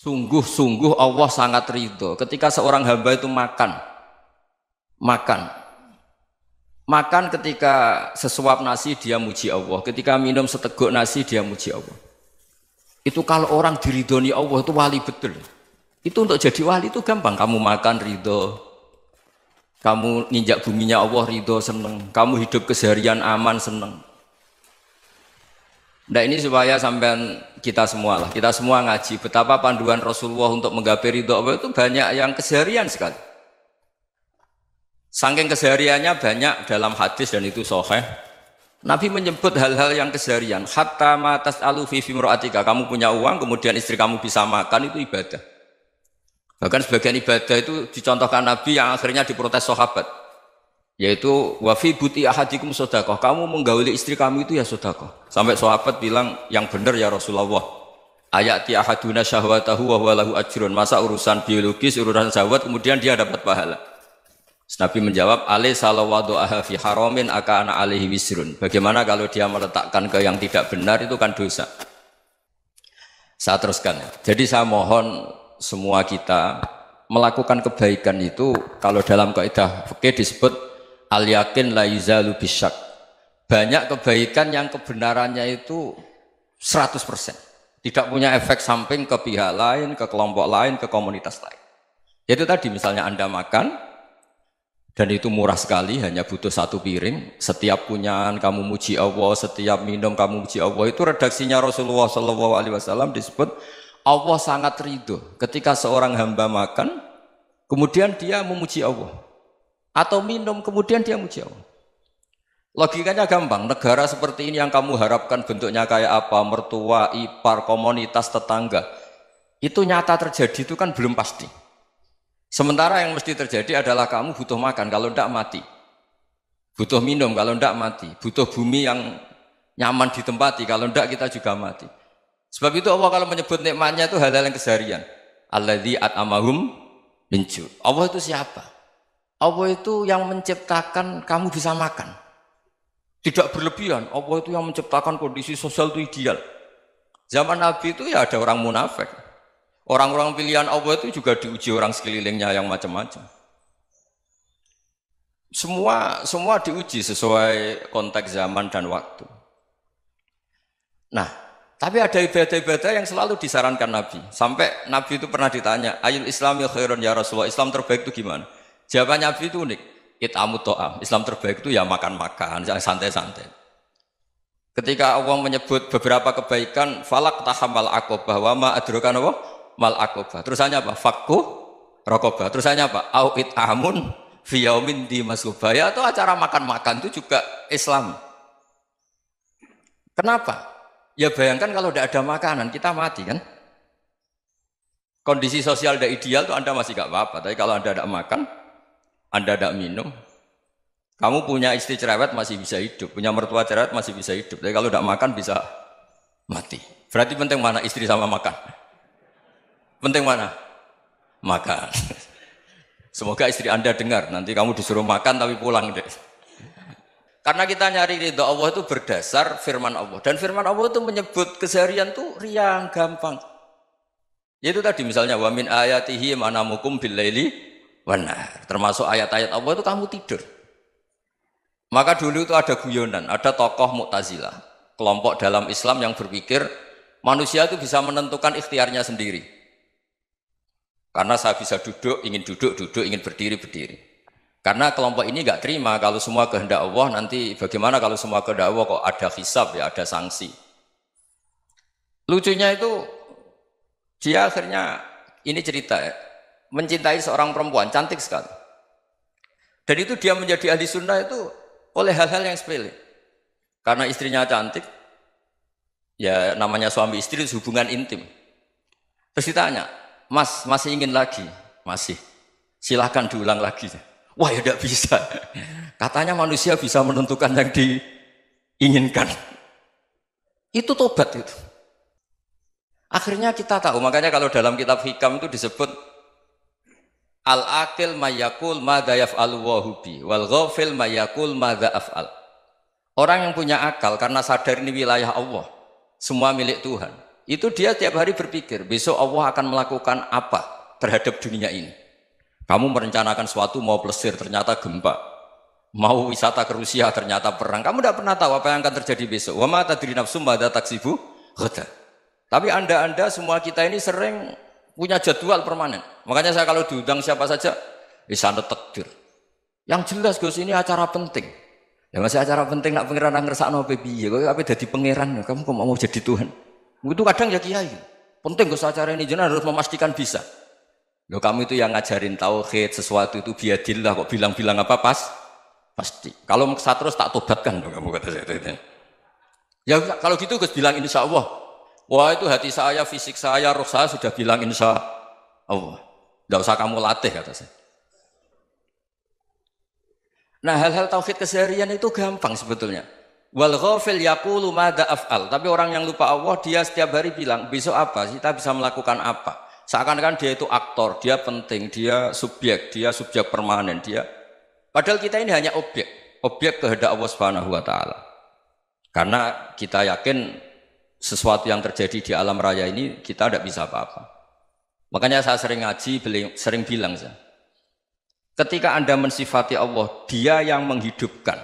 Sungguh-sungguh Allah sangat ridho ketika seorang hamba itu makan. Makan ketika sesuap nasi dia muji Allah, ketika minum seteguk nasi dia muji Allah. Itu kalau orang diridhoni Allah itu wali betul. Itu untuk jadi wali itu gampang. Kamu makan ridho, kamu nginjak buminya Allah ridho seneng, kamu hidup keseharian aman seneng. Nah ini supaya sampean kita semua ngaji betapa panduan Rasulullah untuk menggapai ridho Allah itu banyak yang keseharian sekali. Saking kesehariannya banyak dalam hadis dan itu sahih. Nabi menyebut hal-hal yang keseharian. Hatta ma tas'alu fi imra'atika, kamu punya uang kemudian istri kamu bisa makan itu ibadah. Bahkan sebagian ibadah itu dicontohkan Nabi yang akhirnya diprotes sahabat. Yaitu wa fi buti ahadikum sedekah, kamu menggauli istri kamu itu ya sedekah. Sampai sahabat bilang yang benar ya Rasulullah. Ayati ahaduna syahwatahu wa huwa lahu ajrun. Masa urusan biologis, urusan syahwat kemudian dia dapat pahala. Nabi menjawab, alai salawadu'aha fi haramin akana alaihi wisrun. Bagaimana kalau dia meletakkan ke yang tidak benar itu kan dosa. Saya teruskan. Jadi saya mohon semua kita melakukan kebaikan itu kalau dalam kaidah fikih disebut al yakin la yuzalu bisyak. Banyak kebaikan yang kebenarannya itu 100%. Tidak punya efek samping ke pihak lain, ke kelompok lain, ke komunitas lain. Yaitu tadi misalnya Anda makan dan itu murah sekali, hanya butuh satu piring. Setiap punyaan kamu muji Allah, setiap minum kamu muji Allah. Itu redaksinya Rasulullah SAW disebut Allah sangat ridho ketika seorang hamba makan, kemudian dia memuji Allah. Atau minum, kemudian dia muji Allah. Logikanya gampang, negara seperti ini yang kamu harapkan bentuknya kayak apa, mertua, ipar, komunitas, tetangga. Itu nyata terjadi itu kan belum pasti. Sementara yang mesti terjadi adalah kamu butuh makan, kalau tidak mati. Butuh minum, kalau tidak mati. Butuh bumi yang nyaman ditempati, kalau tidak kita juga mati. Sebab itu Allah kalau menyebut nikmatnya itu hal-hal yang keseharian. Alladzi at'amahum min ju'. Allah itu siapa? Allah itu yang menciptakan kamu bisa makan. Tidak berlebihan. Allah itu yang menciptakan kondisi sosial itu ideal. Zaman Nabi itu ya ada orang munafik. Orang-orang pilihan Allah itu juga diuji orang sekelilingnya yang macam-macam. Semua diuji sesuai konteks zaman dan waktu. Nah, tapi ada ibadah-ibadah yang selalu disarankan Nabi. Sampai Nabi itu pernah ditanya, ayul islami khairun ya Rasulullah, Islam terbaik itu gimana? Jawaban Nabi itu unik. It'amut to'am. Islam terbaik itu ya makan-makan, yang santai-santai. Ketika Allah menyebut beberapa kebaikan, falak tahamal aqobah wa ma adrokan apa? Mal aqobah. Terusannya apa? Fakku raqobah. Terusannya apa? Au it'amun fi yaumin di masghubah. Ya itu acara makan-makan itu juga Islam. Kenapa? Ya bayangkan kalau tidak ada makanan kita mati kan? Kondisi sosial tidak ideal itu Anda masih gak apa-apa. Tapi kalau Anda tidak makan, Anda tidak minum, kamu punya istri cerewet masih bisa hidup, punya mertua cerewet masih bisa hidup. Tapi kalau tidak makan bisa mati. Berarti penting mana istri sama makan? Penting mana? Makan. Semoga istri Anda dengar, nanti kamu disuruh makan tapi pulang deh. Karena kita nyari ridha Allah itu berdasar firman Allah. Dan firman Allah itu menyebut keseharian itu riang, gampang. Yaitu tadi misalnya wa min ayatihi manamukum bil laili wan nahar. Termasuk ayat-ayat Allah itu kamu tidur. Maka dulu itu ada guyonan, ada tokoh Mu'tazilah, kelompok dalam Islam yang berpikir manusia itu bisa menentukan ikhtiarnya sendiri. Karena saya bisa duduk, ingin berdiri. Karena kelompok ini nggak terima kalau semua kehendak Allah, nanti bagaimana kalau semua kehendak Allah kok ada hisab ya, ada sanksi. Lucunya itu, dia akhirnya, ini cerita ya, mencintai seorang perempuan, cantik sekali. Dan itu dia menjadi ahli sunnah itu oleh hal-hal yang sepele. Karena istrinya cantik, ya namanya suami istri hubungan intim. Terus ditanya, Mas, masih ingin lagi? Masih. Silahkan diulang lagi. Wah ya tidak bisa. Katanya manusia bisa menentukan yang diinginkan. Itu tobat itu. Akhirnya kita tahu, makanya kalau dalam kitab hikam itu disebut al-aqil mayyakul madza yaf'alu wa hubi wal ghafil mayyakul madza af'al. Orang yang punya akal karena sadar ini wilayah Allah, semua milik Tuhan. Itu dia tiap hari berpikir, besok Allah akan melakukan apa terhadap dunia ini. Kamu merencanakan sesuatu mau plesir, ternyata gempa. Mau wisata ke Rusia, ternyata perang. Kamu tidak pernah tahu apa yang akan terjadi besok. Wa ma tadri nafsum madza taksibu ghadan. Tapi anda semua kita ini sering punya jadwal permanen. Makanya saya kalau diundang siapa saja, sana takdir. Yang jelas Gus ini acara penting. Ya masih acara penting nak pangeran ngersakno piye? Kok ape dadi pangeran? Kamu kok mau jadi Tuhan? Itu kadang ya kiai. Penting Gus acara ini jenengan harus memastikan bisa. Loh kamu itu yang ngajarin tauhid, sesuatu itu biadillah kok bilang-bilang apa pasti. Kalau maksa terus tak tobatkan loh kamu kata saya. Ya kalau gitu Gus bilang insya Allah. Wah itu hati saya, fisik saya, roh saya sudah bilang insya Allah. Tidak usah kamu latih kata saya. Nah hal-hal tauhid keseharian itu gampang sebetulnya. Wal ghafil yaqulu madza af'al. Tapi orang yang lupa Allah dia setiap hari bilang besok apa? Kita bisa melakukan apa? Seakan-akan dia itu aktor, dia penting, dia subjek permanen, dia. Padahal kita ini hanya objek kehendak Allah Subhanahu wa taala. Karena kita yakin sesuatu yang terjadi di alam raya ini kita tidak bisa apa-apa. Makanya saya sering ngaji, sering bilang saya. Ketika Anda mensifati Allah, Dia yang menghidupkan.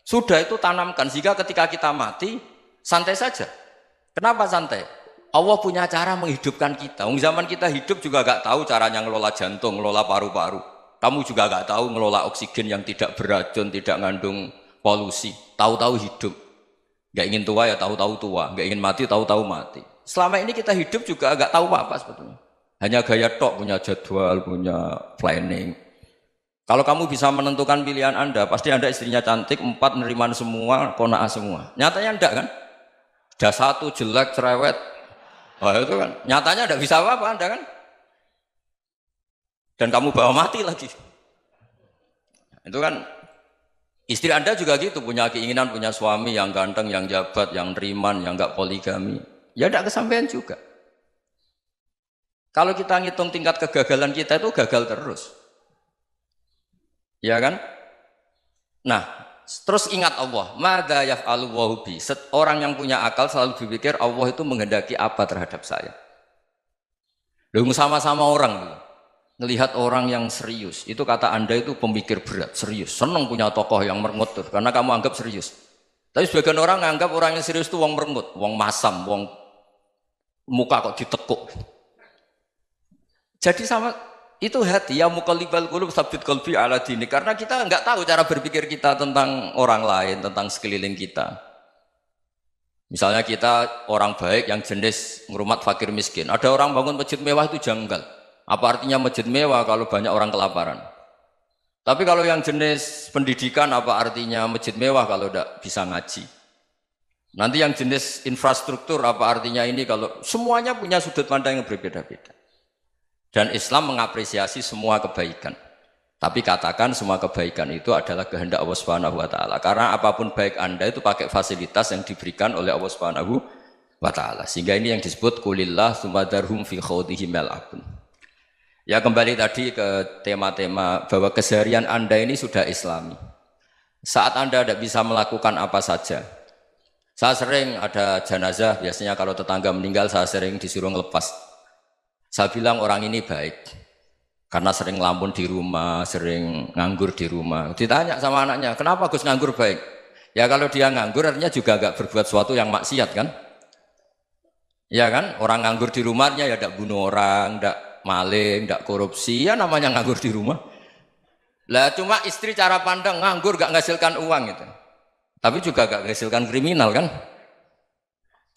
Sudah itu tanamkan sehingga ketika kita mati santai saja. Kenapa santai? Allah punya cara menghidupkan kita. Zaman kita hidup juga gak tahu caranya ngelola jantung, ngelola paru-paru. Kamu juga gak tahu ngelola oksigen yang tidak beracun, tidak ngandung polusi. Tahu-tahu hidup. Gak ingin tua ya tahu-tahu tua. Gak ingin mati tahu-tahu mati. Selama ini kita hidup juga gak tahu apa sebetulnya. Hanya gaya tok, punya jadwal, punya planning. Kalau kamu bisa menentukan pilihan Anda, pasti Anda istrinya cantik, 4 neriman semua, kona'ah semua. Nyatanya enggak kan? Ada 1 jelek, cerewet. Wah itu kan, nyatanya tidak bisa apa-apa Anda kan? Dan kamu bawa mati lagi. Itu kan, istri Anda juga gitu, punya keinginan, punya suami yang ganteng, yang jabat, yang riman, yang enggak poligami. Ya tidak kesampaian juga. Kalau kita ngitung tingkat kegagalan kita itu gagal terus. Ya kan? Nah, terus ingat Allah, madza yaf'alu wa bi. Orang yang punya akal selalu berpikir Allah itu menghendaki apa terhadap saya. Lalu sama-sama orang melihat orang yang serius. Itu kata Anda itu pemikir berat, serius. Senang punya tokoh yang merengut karena kamu anggap serius. Tapi sebagian orang anggap orang yang serius itu wong merengut, wong masam, wong muka kok ditekuk. Jadi sama itu hati ya muqallibal qulub tsabbit qalbi ala dini, karena kita enggak tahu cara berpikir kita tentang orang lain, tentang sekeliling kita. Misalnya kita orang baik yang jenis ngurmat fakir miskin. Ada orang bangun masjid mewah itu janggal. Apa artinya masjid mewah kalau banyak orang kelaparan? Tapi kalau yang jenis pendidikan apa artinya masjid mewah kalau tidak bisa ngaji? Nanti yang jenis infrastruktur apa artinya ini kalau semuanya punya sudut pandang yang berbeda-beda. Dan Islam mengapresiasi semua kebaikan. Tapi katakan semua kebaikan itu adalah kehendak Allah Subhanahu wa taala. Karena apapun baik Anda itu pakai fasilitas yang diberikan oleh Allah Subhanahu wa taala. Sehingga ini yang disebut qulillah sumadarhum fi khawdihim yal'abun. Ya kembali tadi ke tema-tema bahwa keseharian Anda ini sudah Islami. Saat Anda tidak bisa melakukan apa saja. Saya sering ada jenazah, biasanya kalau tetangga meninggal saya sering disuruh ngelepas. Saya bilang orang ini baik karena sering ngelamun di rumah, sering nganggur di rumah. Ditanya sama anaknya, kenapa Gus nganggur baik? Ya kalau dia nganggur artinya juga agak berbuat sesuatu yang maksiat kan? Ya kan? Orang nganggur di rumahnya ya tidak bunuh orang, tidak maling, tidak korupsi, ya namanya nganggur di rumah. Lah cuma istri cara pandang nganggur gak menghasilkan uang itu. Tapi juga gak menghasilkan kriminal kan?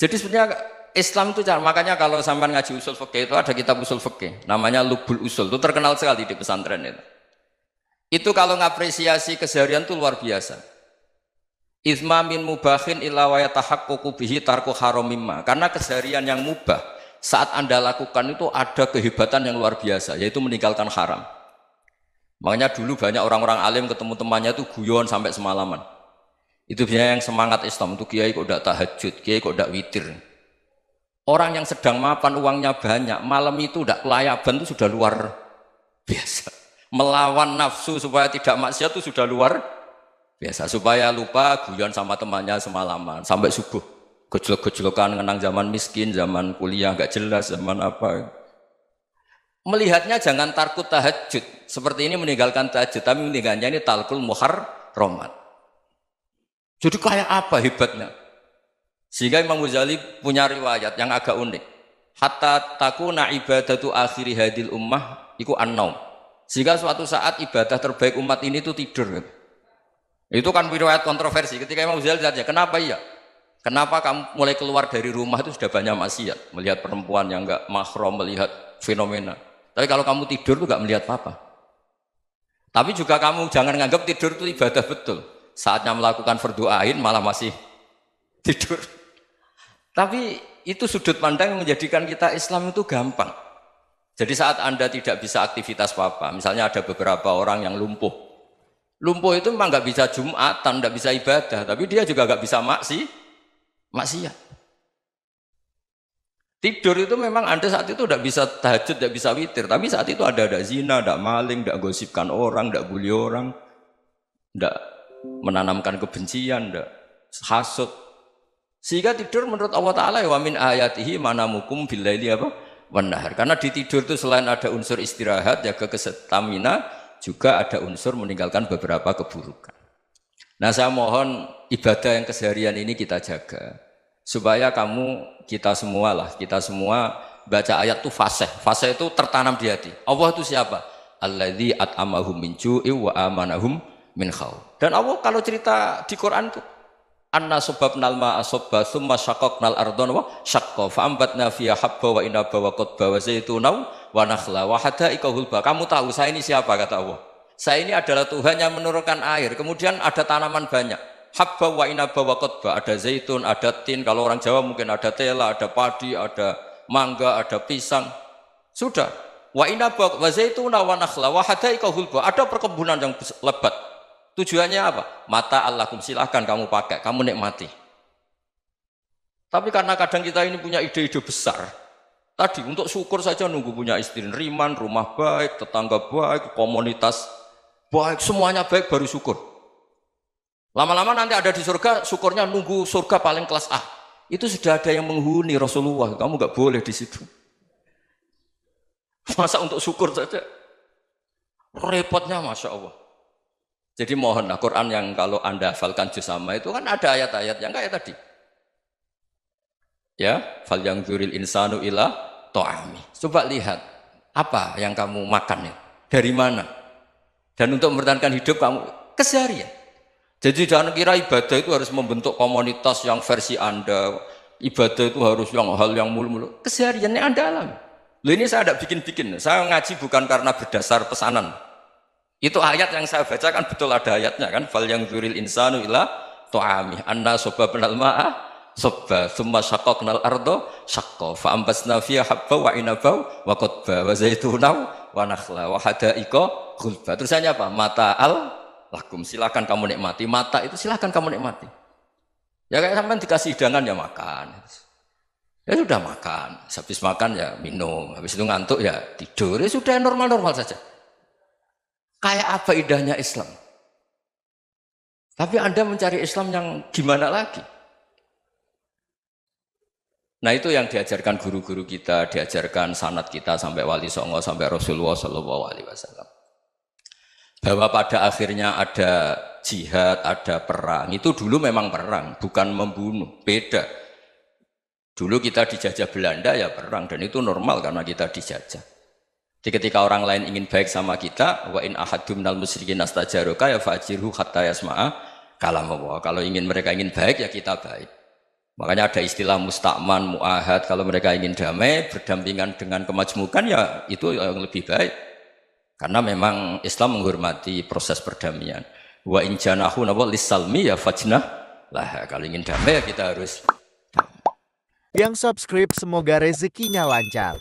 Jadi sebenarnya Islam itu cara, makanya kalau sampai ngaji usul fikih itu ada kitab usul fikih namanya Lubul Usul, itu terkenal sekali di pesantren itu. Itu kalau ngapresiasi keseharian itu luar biasa. Izma min mubahin illa wa yatahaqqaqu bihi tarku haramimma. Karena keseharian yang mubah saat Anda lakukan itu ada kehebatan yang luar biasa, yaitu meninggalkan haram. Makanya dulu banyak orang-orang alim ketemu temannya itu guyon sampai semalaman. Itu biasanya yang semangat Islam itu kiai kok tidak tahajud, kiai kok tidak witir. Orang yang sedang mapan uangnya banyak, malam itu tidak kelayaban itu sudah luar biasa. Melawan nafsu supaya tidak maksiat itu sudah luar biasa. Supaya lupa guyon sama temannya semalaman sampai subuh. Gojlok-gojlokan ngenang zaman miskin, zaman kuliah nggak jelas, zaman apa. Melihatnya jangan tarkut tahajud. Seperti ini meninggalkan tahajud, tapi meninggalkannya ini talkul muharramat. Jadi kayak apa hebatnya? Sehingga Imam Ghazali punya riwayat yang agak unik. Hatta takuna ibadatu akhiri hadil ummah iku an-naum. Sehingga suatu saat ibadah terbaik umat ini itu tidur. Itu kan riwayat kontroversi. Ketika Imam Ghazali tanya, kenapa iya? Kenapa kamu mulai keluar dari rumah itu sudah banyak maksiat, melihat perempuan yang enggak mahram, melihat fenomena. Tapi kalau kamu tidur itu enggak melihat apa-apa. Tapi juga kamu jangan nganggap tidur itu ibadah betul. Saatnya melakukan fardu ain malah masih tidur. Tapi itu sudut pandang yang menjadikan kita Islam itu gampang. Jadi saat Anda tidak bisa aktivitas apa-apa, misalnya ada beberapa orang yang lumpuh. Lumpuh itu memang nggak bisa Jumatan, nggak bisa ibadah, tapi dia juga nggak bisa maksiat. Tidur itu memang Anda saat itu tidak bisa tahajud, tidak bisa witir, tapi saat itu ada zina, ada maling, tidak gosipkan orang, tidak bully orang, tidak menanamkan kebencian, tidak hasud. Sehingga tidur menurut Allah Ta'ala wa min ayatihi manamukum billaili apa? Wanahar. Karena di tidur itu selain ada unsur istirahat, jaga kestamina, juga ada unsur meninggalkan beberapa keburukan. Nah saya mohon ibadah yang keseharian ini kita jaga. Supaya kita semua baca ayat itu fasih. Fasih itu tertanam di hati. Allah itu siapa? Alladzi at'amahum min ju'i wa amanahum min khauf. Dan Allah kalau cerita di Quran itu anna sababnal ma'a sabba thumma syaqaqnal ardha wa syaqqa fa ambatna fiha habba wa inaba wa qadba wa zaituna wa nakhla wa hada'iqa hulba. Kamu tahu saya ini siapa kata Allah? Saya ini adalah Tuhan yang menurunkan air, kemudian ada tanaman banyak. Habba wa inaba wa qadba, ada zaitun, ada tin, kalau orang Jawa mungkin ada tela, ada padi, ada mangga, ada pisang. Sudah. Wa inaba wa zaituna wa nakhla wa hada'iqa hulba. Ada perkebunan yang lebat. Tujuannya apa? Mata Allahkum, silahkan kamu pakai, kamu nikmati. Tapi karena kadang kita ini punya ide-ide besar. Tadi untuk syukur saja nunggu punya istri riman, rumah baik, tetangga baik, komunitas baik, semuanya baik baru syukur. Lama-lama nanti ada di surga, syukurnya nunggu surga paling kelas A. Itu sudah ada yang menghuni Rasulullah, kamu nggak boleh di situ. Masa untuk syukur saja? Repotnya Masya Allah. Jadi mohonlah Quran yang kalau Anda hafalkan juz amma itu kan ada ayat-ayat yang kayak tadi. Ya, fal yang dzuril insanu ila ta'ami. Coba lihat apa yang kamu makan ya, dari mana? Dan untuk mempertahankan hidup kamu keseharian. Jadi jangan kira ibadah itu harus membentuk komunitas yang versi Anda. Ibadah itu harus hal yang mulu-mulu. Kesehariannya Anda alami. Loh ini saya tidak bikin-bikin. Saya ngaji bukan karena berdasar pesanan. Itu ayat yang saya baca kan betul ada ayatnya kan. Fal yang dzuril insanu ila ta'ami. Anna sababnal ma'a sabba thumma syaqaqnal arda syaqqa fa ambasna fiha habba wa inaba wa qadba wa zaituna wa nakhla wa hada'iqa ghulba. Terusannya apa? Mata'al lakum, silakan kamu nikmati. Mata itu silakan kamu nikmati. Ya kayak sampean dikasih hidangan ya makan. Ya sudah makan, habis makan ya minum, habis itu ngantuk ya tidur. Ya sudah normal-normal saja. Kayak apa indahnya Islam. Tapi Anda mencari Islam yang gimana lagi? Nah itu yang diajarkan guru-guru kita, diajarkan sanad kita sampai Wali Songo, sampai Rasulullah SAW. Bahwa pada akhirnya ada jihad, ada perang. Itu dulu memang perang, bukan membunuh, beda. Dulu kita dijajah Belanda ya perang, dan itu normal karena kita dijajah. Jadi ketika orang lain ingin baik sama kita, wa in ahadum minal musyrikin astajaroka ya fajirhu hatta yasma'a kalam Allah. Kalau mereka ingin baik ya kita baik. Makanya ada istilah musta'man, mu'ahad. Kalau mereka ingin damai, berdampingan dengan kemajmukan ya itu yang lebih baik. Karena memang Islam menghormati proses perdamaian. Wa in janahu nawa lisalmi ya fajnah lah. Kalau ingin damai ya kita harus. Yang subscribe semoga rezekinya lancar.